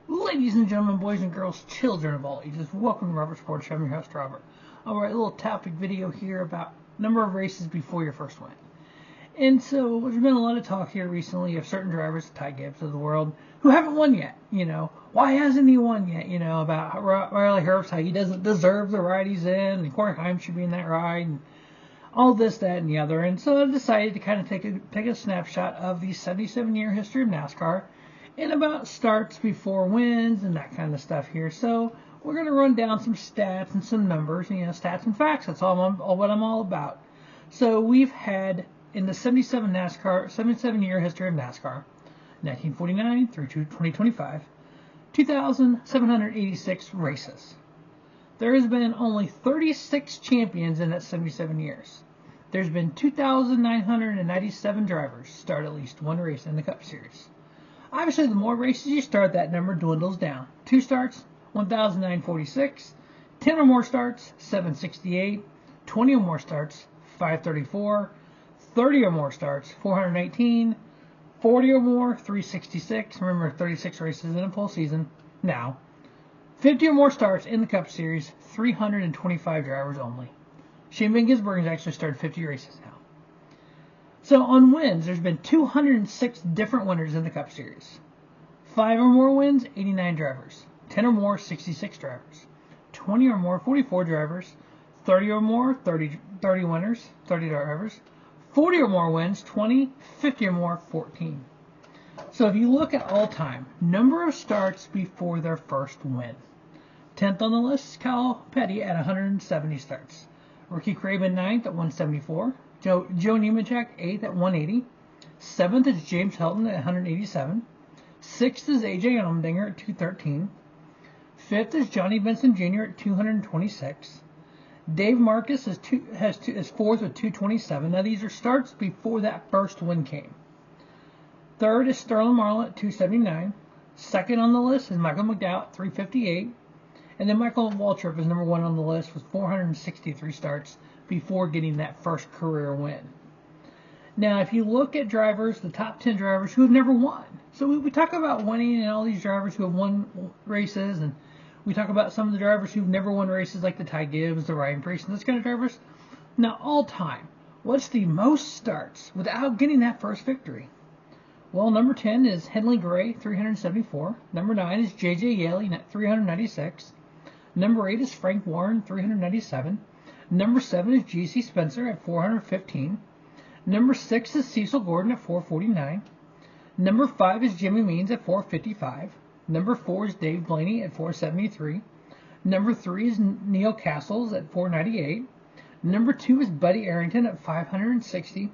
Ladies and gentlemen, boys and girls, children of all ages, welcome to Robert Sports. I'm your host, Robert. Alright, a little topic video here about number of races before your first win. And so, there's been a lot of talk here recently of certain drivers, Ty Gibbs of the world, who haven't won yet. Why hasn't he won yet? About Riley Herbst, how he doesn't deserve the ride he's in, and Corey Heim should be in that ride, and all this, that, and the other. And so I decided to kind of take a snapshot of the 77-year history of NASCAR, and about starts before wins and that kind of stuff here. So we're going to run down some stats and some numbers, stats and facts. That's what I'm all about. So we've had in the 77-year history of NASCAR, 1949 through 2025, 2,786 races. There has been only 36 champions in that 77 years. There's been 2,997 drivers start at least one race in the Cup Series. Obviously, the more races you start, that number dwindles down. 2 starts, 1,946. 10 or more starts, 768. 20 or more starts, 534. 30 or more starts, 418. 40 or more, 366. Remember, 36 races in a full season. Now, 50 or more starts in the Cup Series, 325 drivers only. Shane Van Gisbergen has actually started 50 races now. So on wins, there's been 206 different winners in the Cup Series. 5 or more wins, 89 drivers. 10 or more, 66 drivers. 20 or more, 44 drivers. 30 or more, 30 winners, 30 drivers. 40 or more wins, 20. 50 or more, 14. So if you look at all time, number of starts before their first win. 10th on the list is Kyle Petty at 170 starts. Ricky Craven 9th at 174. Joe Nemechek 8th at 180. 7th is James Hilton at 187. 6th is AJ Allmendinger at 213. 5th is Johnny Benson Jr. at 226. Dave Marcus is 4th with 227. Now these are starts before that first win came. 3rd is Sterling Marlin at 279. 2nd on the list is Michael McDowell at 358. And then Michael Waltrip is number 1 on the list with 463 starts before getting that first career win. Now, if you look at drivers, the top 10 drivers who have never won. So we talk about winning and all these drivers who have won races, and we talk about some of the drivers who've never won races like the Ty Gibbs, the Ryan Preece, and those kind of drivers. Now, all time, what's the most starts without getting that first victory? Well, number 10 is Henley Gray, 374. Number 9 is J.J. Yeley at 396. Number 8 is Frank Warren, 397. Number 7 is G.C. Spencer at 415. Number 6 is Cecil Gordon at 449. Number 5 is Jimmy Means at 455. Number 4 is Dave Blaney at 473. Number 3 is Neil Castles at 498. Number 2 is Buddy Arrington at 560.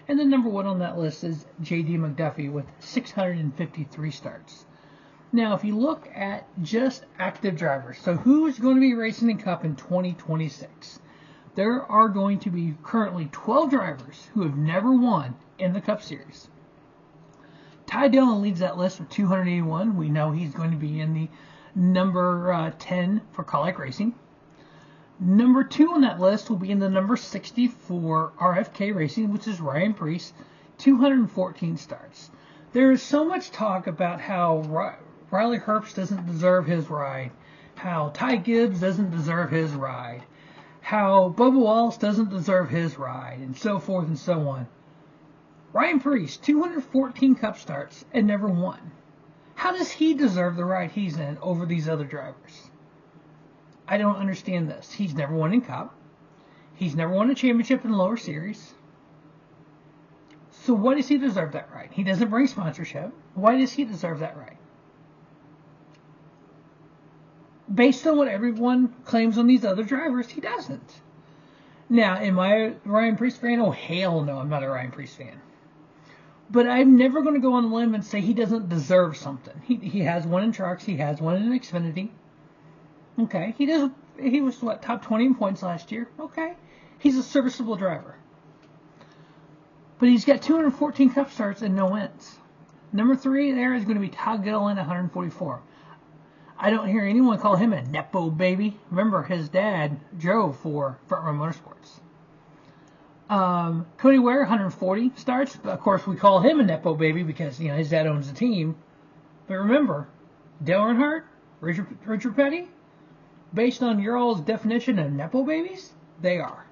And then number 1 on that list is J.D. McDuffie with 653 starts. Now, if you look at just active drivers, so who's going to be racing in Cup in 2026? There are going to be currently 12 drivers who have never won in the Cup Series. Ty Dillon leads that list with 281. We know he's going to be in the number 10 for Colic Racing. Number 2 on that list will be in the number 60 for RFK Racing, which is Ryan Preece, 214 starts. There is so much talk about how Riley Herbst doesn't deserve his ride, how Ty Gibbs doesn't deserve his ride, how Bubba Wallace doesn't deserve his ride, and so forth and so on. Ryan Preece, 214 Cup starts and never won. How does he deserve the ride he's in over these other drivers? I don't understand this. He's never won in Cup. He's never won a championship in lower series. So why does he deserve that ride? He doesn't bring sponsorship. Why does he deserve that ride? Based on what everyone claims on these other drivers, he doesn't. Now, am I a Ryan Preece fan? Oh, hell no, I'm not a Ryan Preece fan. But I'm never going to go on a limb and say he doesn't deserve something. He has one in trucks. He has one in Xfinity. Okay, he was, top 20 in points last year. Okay, he's a serviceable driver. But he's got 214 Cup starts and no wins. Number 3 there is going to be Todd Gilliland at 144. I don't hear anyone call him a Nepo baby. Remember, his dad drove for Front Row Motorsports. Cody Ware, 140 starts. Of course, we call him a Nepo baby because his dad owns the team. But remember, Dale Earnhardt? Richard Petty? Based on your all's definition of Nepo babies, they are.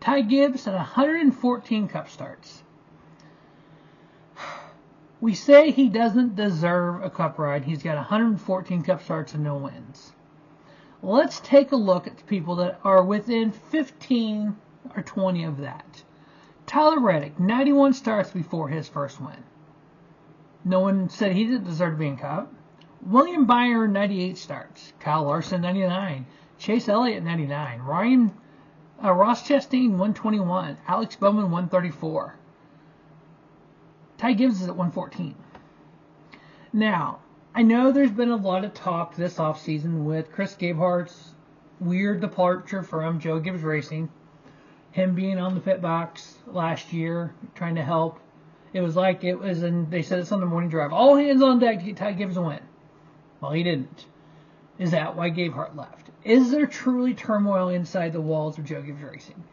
Ty Gibbs had 114 Cup starts. We say he doesn't deserve a Cup ride. He's got 114 Cup starts and no wins. Let's take a look at the people that are within 15 or 20 of that. Tyler Reddick, 91 starts before his first win. No one said he didn't deserve to be in Cup. William Byron, 98 starts. Kyle Larson, 99. Chase Elliott, 99. Ross Chastain, 121. Alex Bowman, 134. Ty Gibbs is at 114. Now, I know there's been a lot of talk this offseason with Chris Gabehart's weird departure from Joe Gibbs Racing. Him being on the pit box last year, trying to help. It was like it was, and they said it's on the morning drive. All hands on deck to get Ty Gibbs a win. Well, he didn't. Is that why Gabehart left? Is there truly turmoil inside the walls of Joe Gibbs Racing?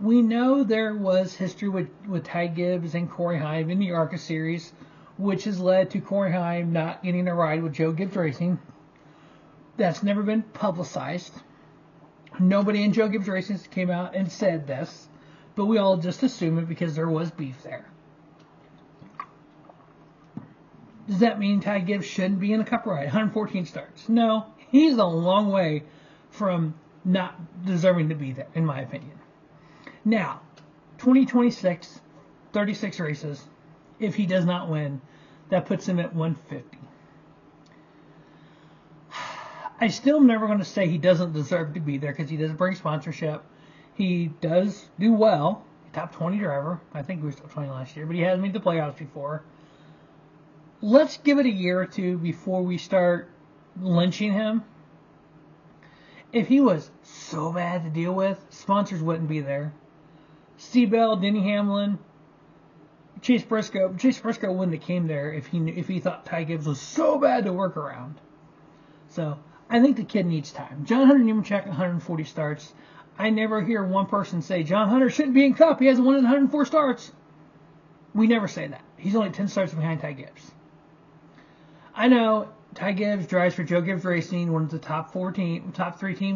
We know there was history with Ty Gibbs and Corey Heim in the ARCA series, which has led to Corey Heim not getting a ride with Joe Gibbs Racing. That's never been publicized. Nobody in Joe Gibbs Racing came out and said this, but we all just assume it because there was beef there. Does that mean Ty Gibbs shouldn't be in a Cup ride? 114 starts. No, he's a long way from not deserving to be there, in my opinion. Now, 2026, 36 races. If he does not win, that puts him at 150. I still am never going to say he doesn't deserve to be there because he doesn't bring sponsorship. He does do well. Top 20 driver. I think he was top 20 last year, but he has made the playoffs before. Let's give it a year or two before we start lynching him. If he was so bad to deal with, sponsors wouldn't be there. Steve Bell, Denny Hamlin, Chase Briscoe. Chase Briscoe wouldn't have came there if he thought Ty Gibbs was so bad to work around. So I think the kid needs time. John Hunter Nemechek, 140 starts. I never hear one person say John Hunter shouldn't be in Cup. He hasn't won in 104 starts. We never say that. He's only 10 starts behind Ty Gibbs. I know Ty Gibbs drives for Joe Gibbs Racing, one of the top 3 teams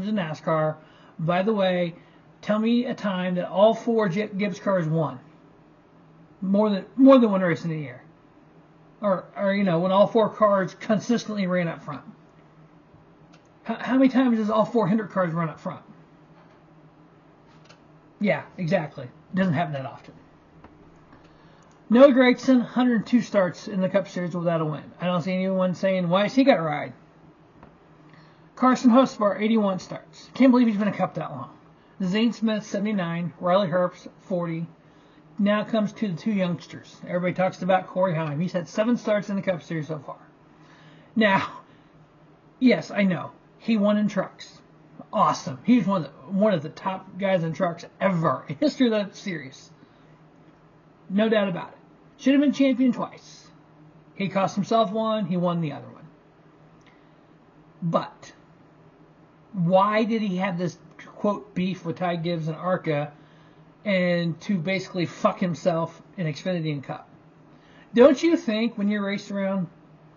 in NASCAR. By the way, tell me a time that all 4 Gibbs cars won. More than one race in a year. Or when all 4 cars consistently ran up front. How many times does all 4 Hendrick cars run up front? Yeah, exactly. Doesn't happen that often. Noah Gragson, 102 starts in the Cup Series without a win. I don't see anyone saying, why has he got a ride? Carson Hocevar, 81 starts. Can't believe he's been in a Cup that long. Zane Smith, 79. Riley Herbst, 40. Now comes to the 2 youngsters. Everybody talks about Corey Heim. He's had 7 starts in the Cup Series so far. Now, yes, I know. He won in trucks. Awesome. He's one of the top guys in trucks ever in history of the series. No doubt about it. Should have been champion twice. He cost himself one. He won the other one. But why did he have this, quote, beef with Ty Gibbs and ARCA and to basically fuck himself in Xfinity and Cup? Don't you think when you're racing around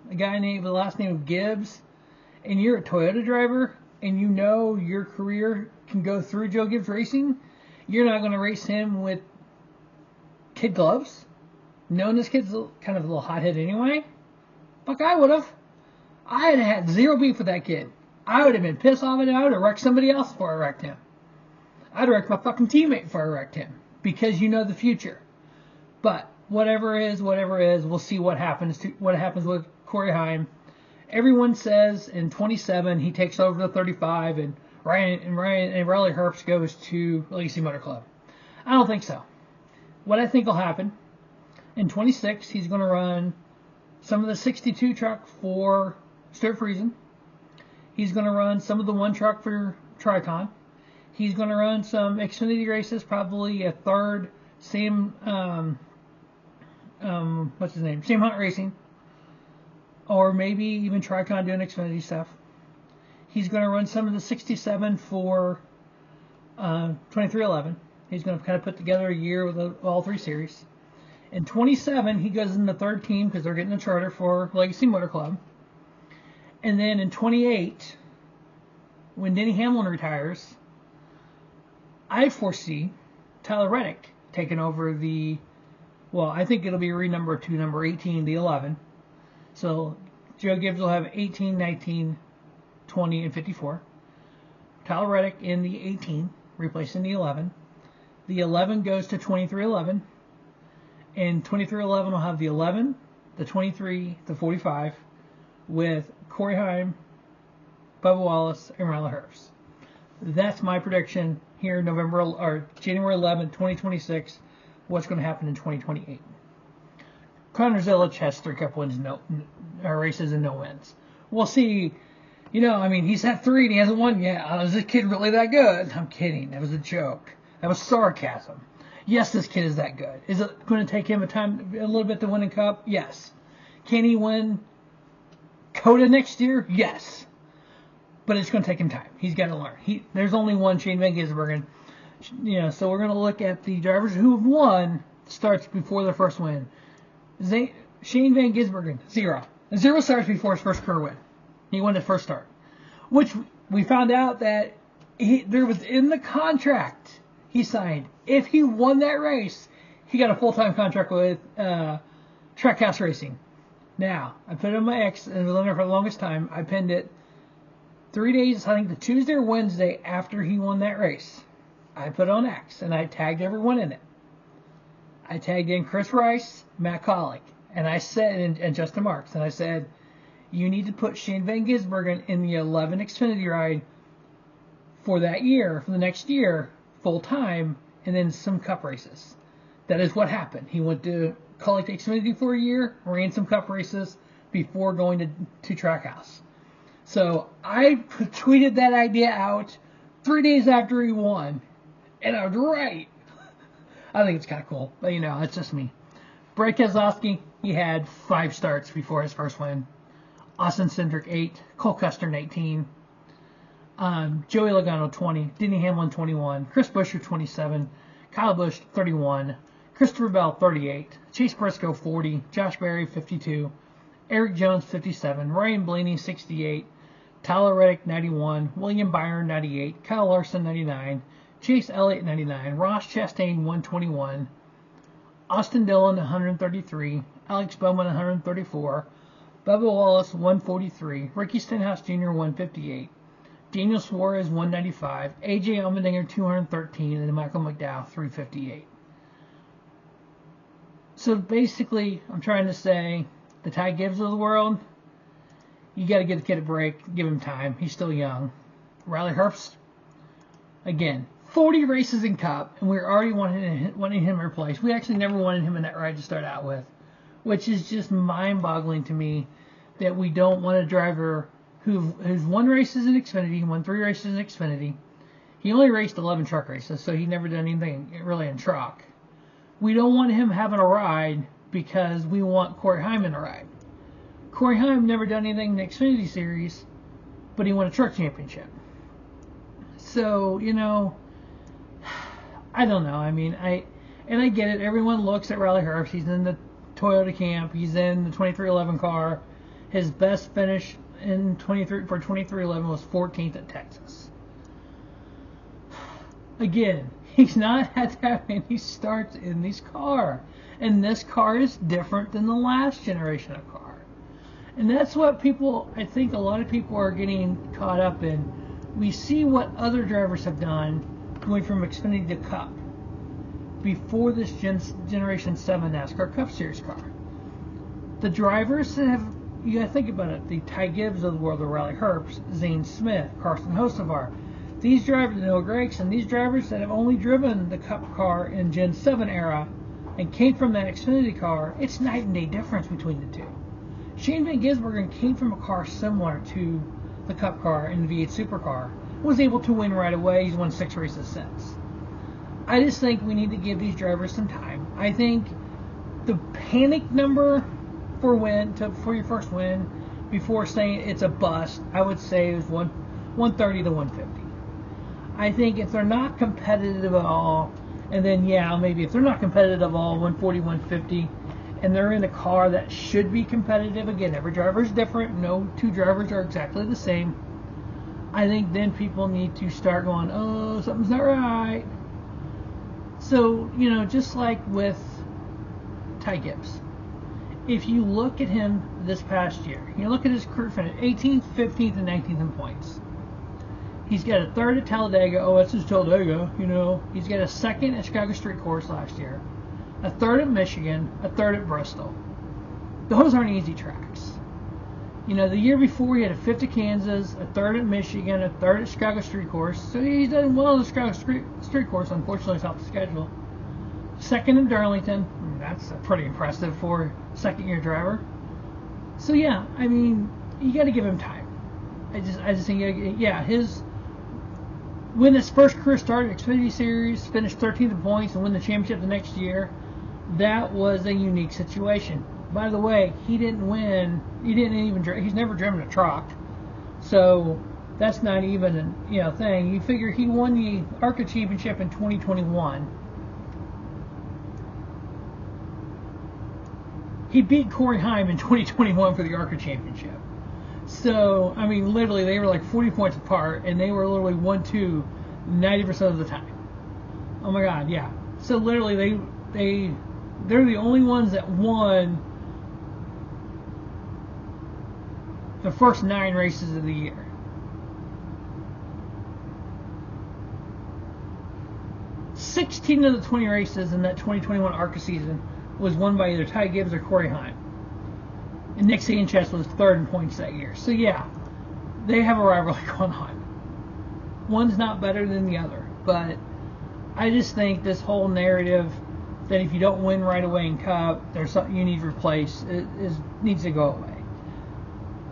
a guy named with the last name of Gibbs and you're a Toyota driver and you know your career can go through Joe Gibbs Racing, you're not going to race him with kid gloves? Knowing this kid's kind of a little hothead anyway? Fuck, I would have. I had had zero beef with that kid. I would have been pissed off at him. I would have wrecked somebody else before I wrecked him. I'd have wrecked my fucking teammate before I wrecked him. Because you know the future. But whatever is, we'll see what happens with Corey Heim. Everyone says in 27 he takes over the 35 and Riley Herbst goes to Legacy Motor Club. I don't think so. What I think will happen, in 26, he's going to run some of the 62 truck for Stuart Friesen. He's going to run some of the 1 truck for Tricon. He's going to run some Xfinity races, probably a third Sam Hunt Racing. Or maybe even Tricon doing Xfinity stuff. He's going to run some of the 67 for 2311. He's going to kind of put together a year with all 3 series. In 27, he goes in the 3rd team because they're getting a charter for Legacy Motor Club. And then in 28, when Denny Hamlin retires, I foresee Tyler Reddick taking over I think it'll be renumbered to number 18, the 11. So Joe Gibbs will have 18, 19, 20, and 54. Tyler Reddick in the 18, replacing the 11. The 11 goes to 2311. And 2311 will have the 11, the 23, the 45, with Corey Heim, Bubba Wallace, and Riley Herbst. That's my prediction here, January 11th, 2026. What's going to happen in 2028? Connor Zilic has 3 Cup wins, races and no wins. We'll see. He's had 3 and he hasn't won yet. Is this kid really that good? I'm kidding. That was a joke. That was sarcasm. Yes, this kid is that good. Is it going to take him a little bit to win a Cup? Yes. Can he win Coda next year? Yes. But it's going to take him time. He's got to learn. There's only one Shane Van Gisbergen. So we're going to look at the drivers who have won starts before their first win. Shane Van Gisbergen, 0. 0 starts before his first career win. He won his first start. Which we found out that there was in the contract he signed. If he won that race, he got a full-time contract with Trackhouse Racing. Now, I put it on my X, and it was on there for the longest time. I pinned it 3 days, I think the Tuesday or Wednesday after he won that race. I put on X, and I tagged everyone in it. I tagged in Chris Rice, Matt Collick, and I said, and Justin Marks, and I said, you need to put Shane Van Gisbergen in the 11 Xfinity ride for that year, for the next year, full time, and then some Cup races. That is what happened. He went to Collick Xfinity for a year, ran some Cup races before going to Trackhouse. So I tweeted that idea out 3 days after he won, and I was right. I think it's kind of cool, but it's just me. Brett Keselowski, he had 5 starts before his first win. Austin Cindric 8, Cole Custer 18, Joey Logano 20, Denny Hamlin 21, Chris Buescher 27, Kyle Busch 31, Christopher Bell 38, Chase Briscoe 40, Josh Berry 52, Eric Jones 57, Ryan Blaney 68, Tyler Reddick 91, William Byron 98, Kyle Larson 99, Chase Elliott 99, Ross Chastain 121, Austin Dillon 133, Alex Bowman 134, Bubba Wallace 143, Ricky Stenhouse Jr. 158, Daniel Suarez 195, AJ Allmendinger 213, and Michael McDowell 358. So basically, I'm trying to say, the Ty Gibbs of the world, you got to give the kid a break, give him time. He's still young. Riley Herbst, again, 40 races in Cup, and we're already wanting him replaced. We actually never wanted him in that ride to start out with, which is just mind-boggling to me that we don't want a driver who's won races in Xfinity, won 3 races in Xfinity. He only raced 11 truck races, so he never done anything really in truck. We don't want him having a ride because we want Corey Heim in a ride. Corey Heim never done anything in the Xfinity Series, but he won a truck championship. So, I don't know. I get it. Everyone looks at Riley Herbst. He's in the Toyota camp. He's in the 2311 car. His best finish in 2311 was 14th at Texas. Again, he's not had that many starts in this car. And this car is different than the last generation of car. And that's what I think a lot of people are getting caught up in. We see what other drivers have done going from Xfinity to Cup before this Generation 7 NASCAR Cup Series car. The drivers that have, you got to think about it, the Ty Gibbs of the world, the Riley Herbst, Zane Smith, Carson Hocevar, these drivers, Noah Gragson, these drivers that have only driven the Cup car in Gen 7 era and came from that Xfinity car, it's night and day difference between the two. Shane Van Gisbergen came from a car similar to the Cup car in the V8 Supercar, was able to win right away. He's won 6 races since. I just think we need to give these drivers some time. I think the panic number for your first win, before saying it's a bust, I would say it was 130 to 150. I think if they're not competitive at all, and then maybe if they're not competitive at all, 140, 150, and they're in a car that should be competitive. Again, every driver is different. No two drivers are exactly the same. I think then people need to start going, oh, something's not right. So, just like with Ty Gibbs, if you look at him this past year, you look at his career finish, 18th, 15th, and 19th in points. He's got a third at Talladega. Oh, that's just Talladega, He's got a second at Chicago Street Course last year, a third at Michigan, a third at Bristol. Those aren't easy tracks. The year before he had a fifth at Kansas, a third at Michigan, a third at Chicago Street Course. So he's done well on the Chicago Street Course. Unfortunately, it's off the schedule. Second in Darlington. That's pretty impressive for a second-year driver. So yeah, you got to give him time. I just think, when his first career started, Xfinity Series, finished 13th in points, and win the championship the next year, that was a unique situation. By the way, he didn't win. He's never driven a truck, so that's not even a thing. You figure he won the ARCA championship in 2021. He beat Corey Heim in 2021 for the ARCA championship. So literally, they were like 40 points apart, and they were literally 1-2 90% of the time. Oh my God, yeah. So literally, they're the only ones that won the first 9 races of the year. $16 of the 20 races in that 2021 ARCA season was won by either Ty Gibbs or Corey Heim. And Nick Sanchez was third in points that year. So yeah, they have a rivalry going on. One's not better than the other. But I just think this whole narrative that if you don't win right away in Cup, there's something you need to replace, needs to go away.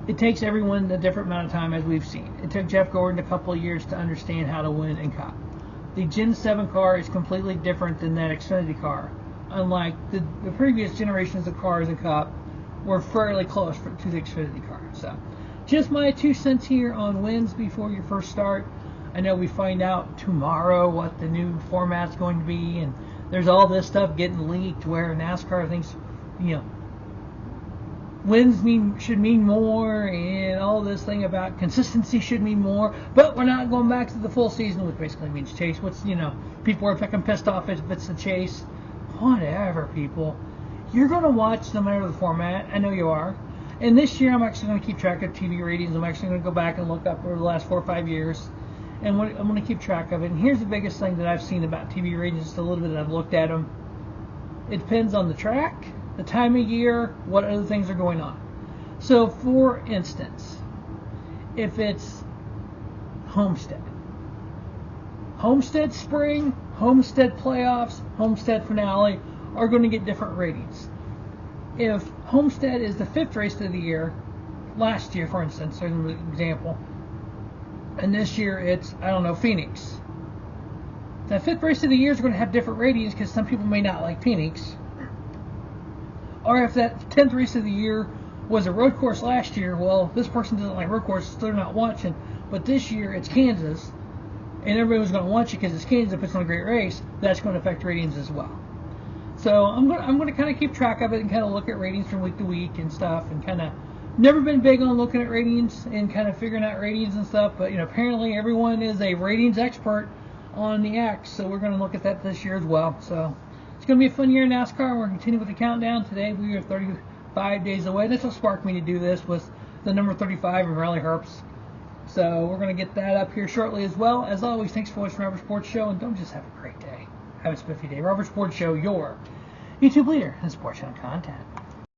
It takes everyone a different amount of time, as we've seen. It took Jeff Gordon a couple of years to understand how to win in Cup. The Gen 7 car is completely different than that Xfinity car. Unlike the previous generations of cars in Cup were fairly close to the Xfinity car. So, just my 2 cents here on wins before your first start. I know we find out tomorrow what the new format's going to be, and there's all this stuff getting leaked where NASCAR thinks, wins should mean more, and all this thing about consistency should mean more, but we're not going back to the full season, which basically means chase. People are fucking pissed off if it's the chase. Whatever, people. You're going to watch no matter the format. I know you are. And this year I'm actually going to keep track of TV ratings. I'm actually going to go back and look up over the last 4 or 5 years. And I'm going to keep track of it. And here's the biggest thing that I've seen about TV ratings, just a little bit that I've looked at them. It depends on the track, the time of year, what other things are going on. So, for instance, if it's Homestead Spring, Homestead Playoffs, Homestead Finale are going to get different ratings. If Homestead is the 5th race of the year, last year, for instance, there's an example, and this year it's, Phoenix. That 5th race of the year is going to have different ratings because some people may not like Phoenix. Or if that 10th race of the year was a road course last year, well, this person doesn't like road courses, so they're not watching. But this year it's Kansas, and everybody was going to watch it because it's Kansas. If it's on a great race, that's going to affect ratings as well. So I'm going to kind of keep track of it and kind of look at ratings from week to week and stuff, and kind of never been big on looking at ratings and kind of figuring out ratings and stuff. But apparently everyone is a ratings expert on the X, so we're going to look at that this year as well. So it's going to be a fun year in NASCAR. We're going to continue with the countdown. Today we are 35 days away. That's what sparked me to do this, was the number 35 of Rally Herps. So we're going to get that up here shortly as well. As always, thanks for watching Robert Sports Show, and don't just have a great day. Have a spiffy day. Robert Sports Show, your YouTube leader in sports channel content.